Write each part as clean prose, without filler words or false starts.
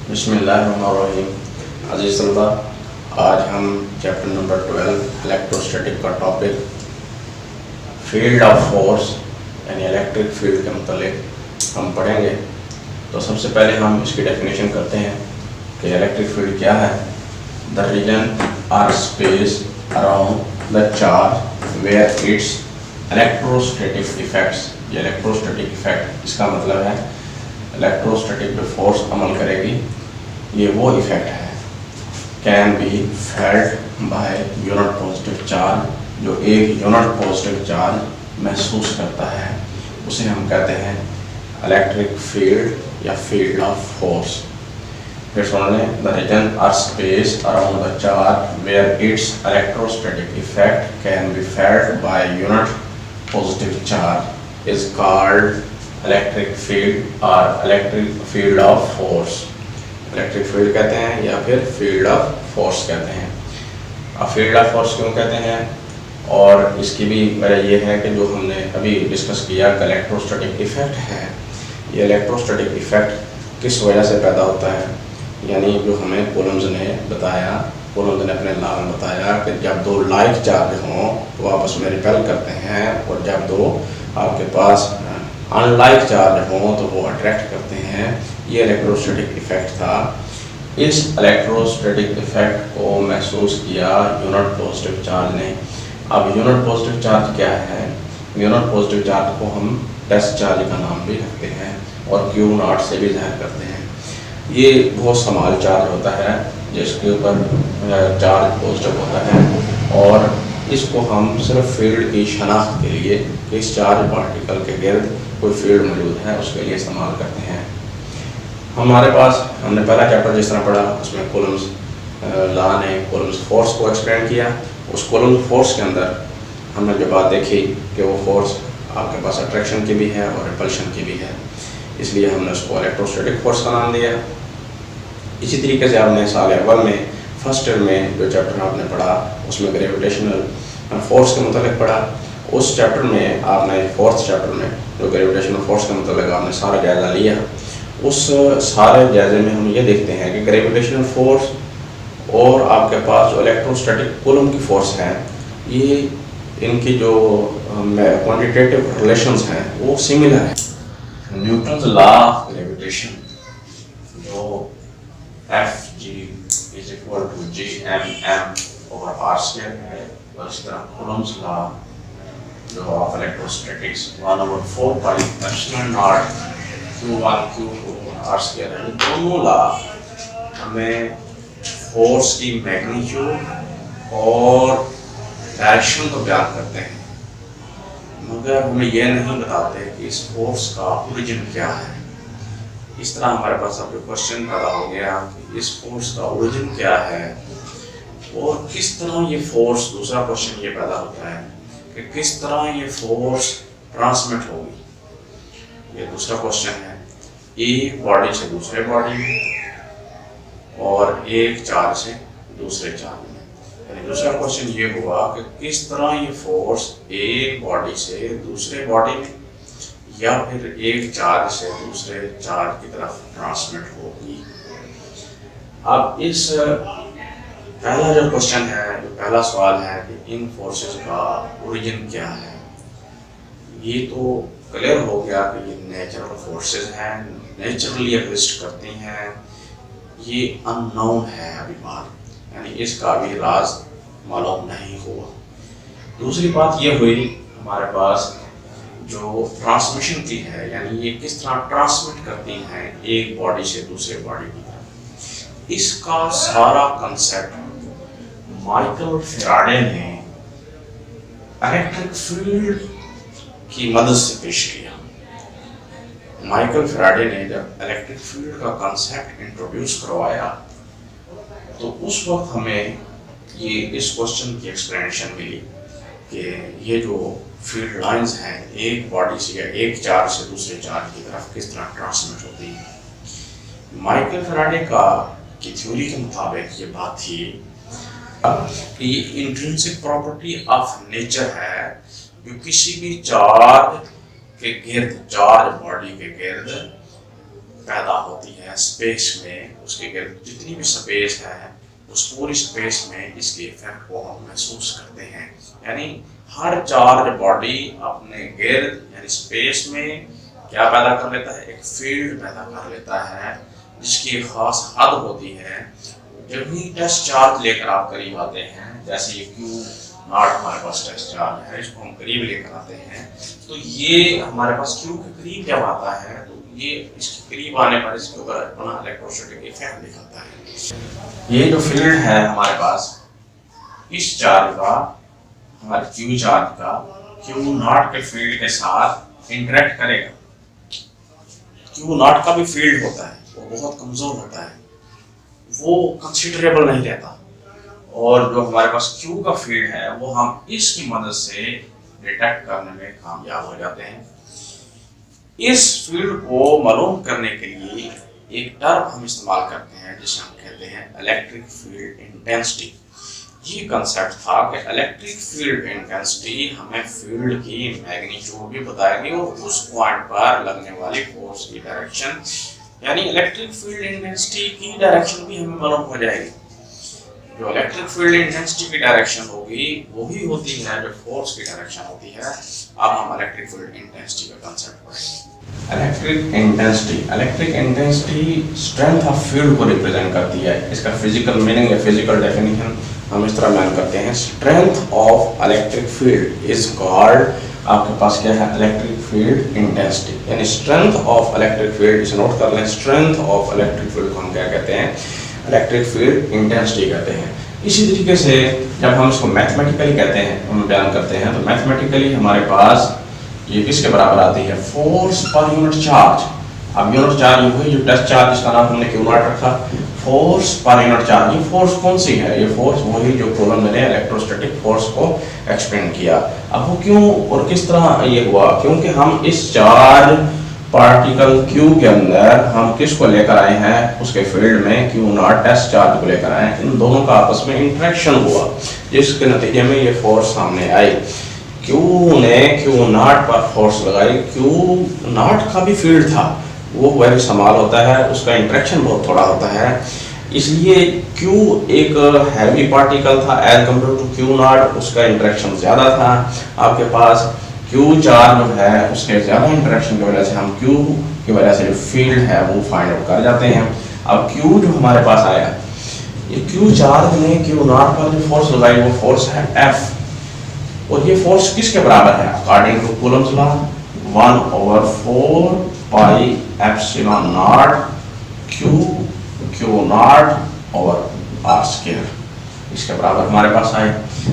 बिस्मिल्लाहिर्रहमानिर्रहीम। अज़ीज़ तलबा, आज हम चैप्टर नंबर 12 इलेक्ट्रोस्टैटिक का टॉपिक फील्ड ऑफ फोर्स यानी इलेक्ट्रिक फील्ड के मतलब हम पढ़ेंगे। तो सबसे पहले हम इसकी डेफिनेशन करते हैं कि इलेक्ट्रिक फील्ड क्या है। The region are space around the charge where its electrostatic effects. ये इलेक्ट्रोस्टैटिक इफेक्ट इसका मतलब है इलेक्ट्रोस्टैटिक पे फोर्स अमल करेगी, ये वो इफेक्ट है। Can be felt by unit positive charge, जो एक यूनिट पॉजिटिव चार्ज महसूस करता है उसे हम कहते हैं इलेक्ट्रिक फील्ड या फील्ड ऑफ फोर्स। फिर सुन लें, the region are space around the charge where its electrostatic effect can be felt by unit positive charge is called electric field और electric field of force. Electric field कहते हैं या फिर field of force कहते हैं। अब field of force क्यों कहते हैं, और इसकी भी वजह ये है कि जो हमने अभी डिस्कस किया कि इलेक्ट्रोस्टैटिक इफेक्ट है, ये इलेक्ट्रोस्टैटिक इफेक्ट किस वजह से पैदा होता है। यानी जो हमें कूलम्स ने बताया, कूलम्स ने अपने लॉ में बताया कि जब दो लाइक चार्ज हों तो आपस में रिपेल करते हैं, और जब दो आपके पास अनलाइक चार्ज हों तो वो अट्रैक्ट करते हैं। ये इलेक्ट्रोस्टैटिक इफेक्ट था। इस इलेक्ट्रोस्टैटिक इफेक्ट को महसूस किया यूनिट पॉजिटिव चार्ज ने। अब यूनिट पॉजिटिव चार्ज क्या है? यूनिट पॉजिटिव चार्ज को हम टेस्ट चार्ज का नाम भी रखते हैं और क्यू नॉट से भी जाहिर करते हैं। ये बहुत स्मॉल चार्ज होता है जिसके ऊपर चार्ज पॉजिटिव होता है, और इसको हम सिर्फ फील्ड की शनाख्त के लिए इस चार्ज पार्टिकल के गिर्द कोई फील्ड मौजूद है उसके लिए इस्तेमाल करते हैं। हमारे पास हमने पहला चैप्टर जिस तरह पढ़ा उसमें कूलम्स लॉ ने कूलम्स फोर्स को एक्सप्लेन किया। उस कूलम्स फोर्स के अंदर हमने जो बात देखी कि वो फोर्स आपके पास अट्रैक्शन की भी है और रिपल्शन की भी है, इसलिए हमने उसको इलेक्ट्रोस्टैटिक फोर्स का नाम दिया। इसी तरीके से आपने साल अव्वल में फर्स्ट ईयर में जो चैप्टर आपने पढ़ा उसमें ग्रेविटेशनल फोर्स के मतलब पढ़ा। उस चैप्टर में आपने फोर्थ चैप्टर में जो ग्रेविटेशनल फोर्स के मतलब आपने सारा जायज़ा लिया। उस सारे जायजे में हम ये देखते हैं कि ग्रेविटेशनल फोर्स और आपके पास जो इलेक्ट्रोस्टैटिक कूलम की फोर्स है, ये इनकी जो क्वांटिटेटिव रिलेशंस हैं वो सिमिलर है। न्यूटन्स लॉ ऑफ ग्रेविटेशन जो Fg is equal to Gmm over R square है, और इस तरह कूलम्स लॉ जो of electrostatics 1/4 pi epsilon naught q1 q over R square है। दोनों लॉ हमें फोर्स की मैग्नीट्यूड और डायरेक्शन को बयान करते हैं, मगर हमें यह नहीं बताते कि इस फोर्स का ओरिजिन क्या है। इस तरह हमारे पास अब क्वेश्चन पैदा हो गया कि इस फोर्स का ओरिजिन क्या है और किस तरह ये फोर्स, दूसरा क्वेश्चन ये पैदा होता है कि किस तरह ये फोर्स ट्रांसमिट होगी। ये दूसरा क्वेश्चन है, एक बॉडी से दूसरे बॉडी में और एक चार्ज से दूसरे चार्ज में। यानी दूसरा क्वेश्चन ये हुआ कि किस तरह ये फोर्स एक बॉडी से दूसरे बॉडी में या फिर एक चार्ज से दूसरे चार्ज की तरफ ट्रांसमिट होगी। अब इस पहला जो क्वेश्चन है, जो पहला सवाल है कि इन फोर्सेस का ओरिजिन क्या है, ये तो क्लियर हो गया कि ये नेचुरल फोर्सेस हैं, नेचुरली एग्जिस्ट करती हैं। ये अननोन है अभी बात, यानी इसका भी राज मालूम नहीं हुआ। दूसरी बात ये हुई हमारे पास जो ट्रांसमिशन की है, यानी ये किस तरह ट्रांसमिट करती हैं एक बॉडी से दूसरे बॉडी की तरफ। इसका सारा कंसेप्ट माइकल फैराडे ने इलेक्ट्रिक फील्ड की मदद से पेश किया। माइकल फैराडे ने जब इलेक्ट्रिक फील्ड का कंसेप्ट इंट्रोड्यूस करवाया तो उस वक्त हमें ये इस क्वेश्चन की एक्सप्लेनेशन मिली कि ये जो फील्ड लाइंस हैं एक बॉडी से या एक चार्ज से दूसरे चार्ज की तरफ किस तरह ट्रांसमिट होती है। माइकल फैराडे की थ्योरी के मुताबिक ये बात थी कि ये इंट्रिंसिक प्रॉपर्टी ऑफ नेचर है, जो किसी भी चार्ज के गिर्द, चार्ज बॉडी के गिर्द पैदा होती है स्पेस में, उसके गिर्द जितनी भी स्पेस है उस पूरी स्पेस में इसके इफेक्ट को हम महसूस करते हैं। यानी हर चार्ज बॉडी अपने गिर्द यानी स्पेस में क्या पैदा कर लेता है, एक फील्ड पैदा कर लेता है जिसकी खास हद होती है। जब भी टेस्ट चार्ज लेकर आप करीब आते हैं, जैसे ये Q0 हमारे पास टेस्ट चार्ज है, इसको हम करीब लेकर आते हैं, तो ये हमारे पास Q के करीब जब आता है तो ये इसके करीब आने पर इसके ऊपर अपना इलेक्ट्रोस्टैटिक इफेक्ट दिखाता है। ये जो फील्ड है हमारे पास इस चार्ज का, हमारे Q चार्ज का Q0 के फील्ड के साथ इंटरेक्ट करेगा। Q0 का भी फील्ड होता है, वो बहुत कमजोर होता है, वो कंसिडरेबल नहीं रहता। और जो हमारे पास Q का फील्ड है वो हम इसकी मदद से डिटेक्ट करने में कामयाब हो जाते हैं। इस फील्ड को मालूम करने के लिए एक टर्म हम इस्तेमाल करते हैं जिसे हम कहते हैं इलेक्ट्रिक फील्ड इंटेंसिटी। ये कंसेप्ट था कि इलेक्ट्रिक फील्ड इंटेंसिटी हमें फील्ड की मैग्नीट्यूड भी बताएगी और उस पॉइंट पर लगने वाली फोर्स की डायरेक्शन, यानी इलेक्ट्रिक फील्ड इंटेंसिटी की डायरेक्शन भी हमें मालूम हो जाएगी। जो इलेक्ट्रिक फील्ड इंटेंसिटी की डायरेक्शन होगी वही होती है जो फोर्स की डायरेक्शन होती है। अब हम इलेक्ट्रिक फील्ड इंटेंसिटी का कंसेप्ट पढ़ेंगे। Electric intensity strength of field को रिप्रेजेंट करती है। इसका फिजिकल मीनिंग या फिजिकल डेफिनेशन हम इस तरह बयान करते हैं, strength of electric field is called, आपके पास क्या है, इलेक्ट्रिक फील्ड इंटेंसिटी। यानी स्ट्रेंथ ऑफ इलेक्ट्रिक फील्ड, इसे नोट कर लें, स्ट्रेंथ ऑफ इलेक्ट्रिक फील्ड को हम क्या कहते हैं, इलेक्ट्रिक फील्ड इंटेंसिटी कहते हैं। इसी तरीके से जब हम इसको मैथमेटिकली कहते हैं, हम बयान करते हैं, तो मैथमेटिकली हमारे पास ये किसके बराबर आती है, फोर्स पर यूनिट चार्ज। अब यूनिट चार्ज ये हुई जो टेस्ट चार्ज, इसका नाम हमने Q0 रखा, फोर्स पर यूनिट चार्ज। ये फोर्स कौन सी है, ये फोर्स वही जो कूलम्ब ने इलेक्ट्रोस्टैटिक फोर्स को एक्सप्लेन किया। अब वो क्यों और किस तरह ये हुआ, क्योंकि हम इस चार्ज पार्टिकल Q के अंदर हम किसको लेकर आए हैं, उसके फील्ड में Q0 टेस्ट चार्ज को लेकर आए हैं। इन दोनों का आपस में इंटरेक्शन हुआ जिसके नतीजे में ये फोर्स सामने आई। Q ने Q0 पर फोर्स लगाई, Q0 का भी फील्ड था, वो वही सवाल होता है, उसका इंटरेक्शन बहुत थोड़ा होता है, इसलिए Q एक हैवी पार्टिकल था एज कम्पेयर टू Q0, उसका इंटरेक्शन ज़्यादा था। आपके पास Q चार्ज जो है उसके ज़्यादा इंटरेक्शन की वजह से हम Q की वजह से जो फील्ड है वो फाइंड आउट कर जाते हैं। अब Q जो हमारे पास आया, ये Q चार्ज ने Q0 पर जो फोर्स लगाई वो फोर्स है F, और ये फोर्स किसके बराबर है, according to Coulomb's law 1/4 pi epsilon naught Q0 over R square, इसके बराबर हमारे पास आए।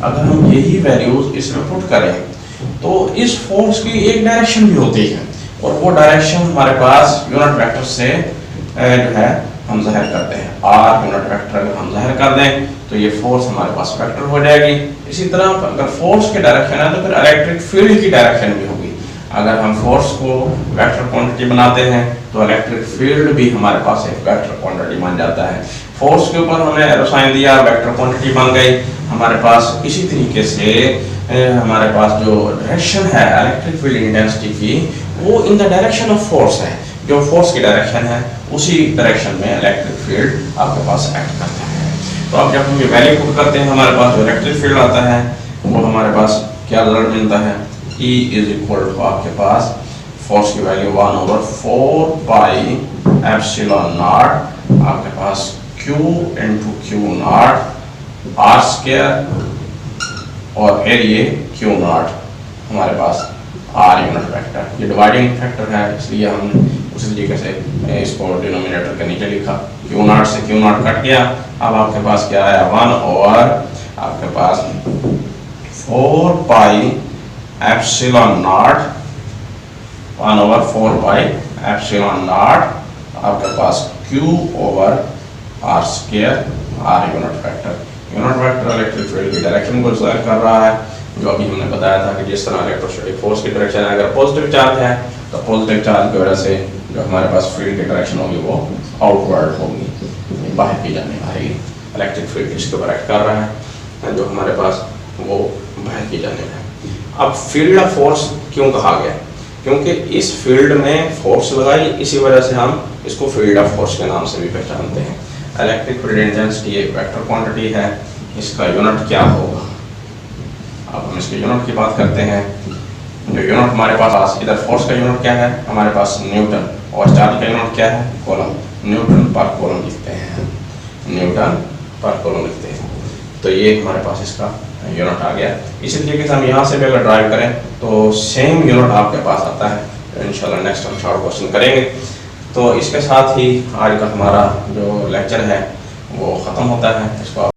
अगर हम यही वैल्यूज इसमें पुट करें तो इस फोर्स की एक डायरेक्शन भी होती है, और वो डायरेक्शन हमारे पास यूनिट वेक्टर से जो है हम ज़ाहिर करते हैं। R यूनिट वेक्टर अगर हम ज़ाहिर कर दें तो ये फोर्स हमारे पास वेक्टर हो जाएगी। इसी तरह अगर फोर्स की डायरेक्शन है तो फिर इलेक्ट्रिक फील्ड की डायरेक्शन भी होगी। अगर हम फोर्स को वेक्टर क्वांटिटी बनाते हैं तो इलेक्ट्रिक फील्ड भी हमारे पास एक वेक्टर क्वांटिटी बन जाता है। फोर्स के ऊपर हमने एरो साइन दिया, वेक्टर क्वांटिटी बन गई हमारे पास। इसी तरीके से हमारे पास जो डायरेक्शन है इलेक्ट्रिक फील्ड इंटेंसिटी की, वो in the direction of force है, जो फोर्स की डायरेक्शन है उसी डायरेक्शन में इलेक्ट्रिक फील्ड आपके पास एक्ट करता है। तो अब जब हम ये वैल्यू पुट करते हैं हमारे पास जो इलेक्ट्रिक फील्ड आता है वो हमारे पास क्या रिजल्ट मिलता है, E इज इक्वल टू आपके पास फोर्स की वैल्यू 1/4 पाई एप्सिलॉन नॉट आपके पास Q into Q0 R square, और फिर ये Q0 हमारे पास R यूनिट वेक्टर, ये डिवाइडिंग फैक्टर है इसलिए हम उसी तरीके से इसको डिनोमिनेटर के नीचे लिखा। Q0 से Q0 कट गया, अब आपके पास क्या आया 1 और आपके पास 4 पाई epsilon not 1/4 pi epsilon not आपके पास Q over R square, R unit vector. Unit vector electric field की डायरेक्शन को ज़ाहिर कर रहा है, जो अभी हमने बताया था कि जिस तरह इलेक्ट्रोस्टैटिक फोर्स की डायरेक्शन है, अगर पॉजिटिव चार्ज है तो पॉजिटिव चार्ज की वजह से जो हमारे पास फील्ड की डायरेक्शन होगी वो आउटवर्ड होगी, बाहर की जाने वाली। इलेक्ट्रिक फील्ड इसके ऊपर एक्ट कर रहा है जो हमारे पास वो बाहर की जाने है। अब फील्ड ऑफ फोर्स क्यों कहा गया, क्योंकि इस फील्ड में फोर्स लगाई, इसी वजह से हम इसको फील्ड ऑफ फोर्स के नाम से भी पहचानते हैं। इलेक्ट्रिक फील्ड इंटेंसिटी एक वेक्टर क्वांटिटी है, इसका यूनिट क्या होगा? अब हम इसके यूनिट की बात करते हैं। जो यूनिट हमारे पास, इधर फोर्स का यूनिट क्या है हमारे पास? न्यूटन, और चार्ज का यूनिट क्या है? कूलम। न्यूटन पर कूलम लिखते हैं, न्यूटन पर कूलम लिखते हैं। तो ये हमारे पास इसका यूनिट आ गया। इसी तरीके से हम यहाँ से भी अगर ड्राइव करें तो सेम यूनिट आपके पास आता है। तो इंशाल्लाह नेक्स्ट हम शॉर्ट क्वेश्चन करेंगे। तो इसके साथ ही आज का हमारा जो लेक्चर है वो ख़त्म होता है। इसको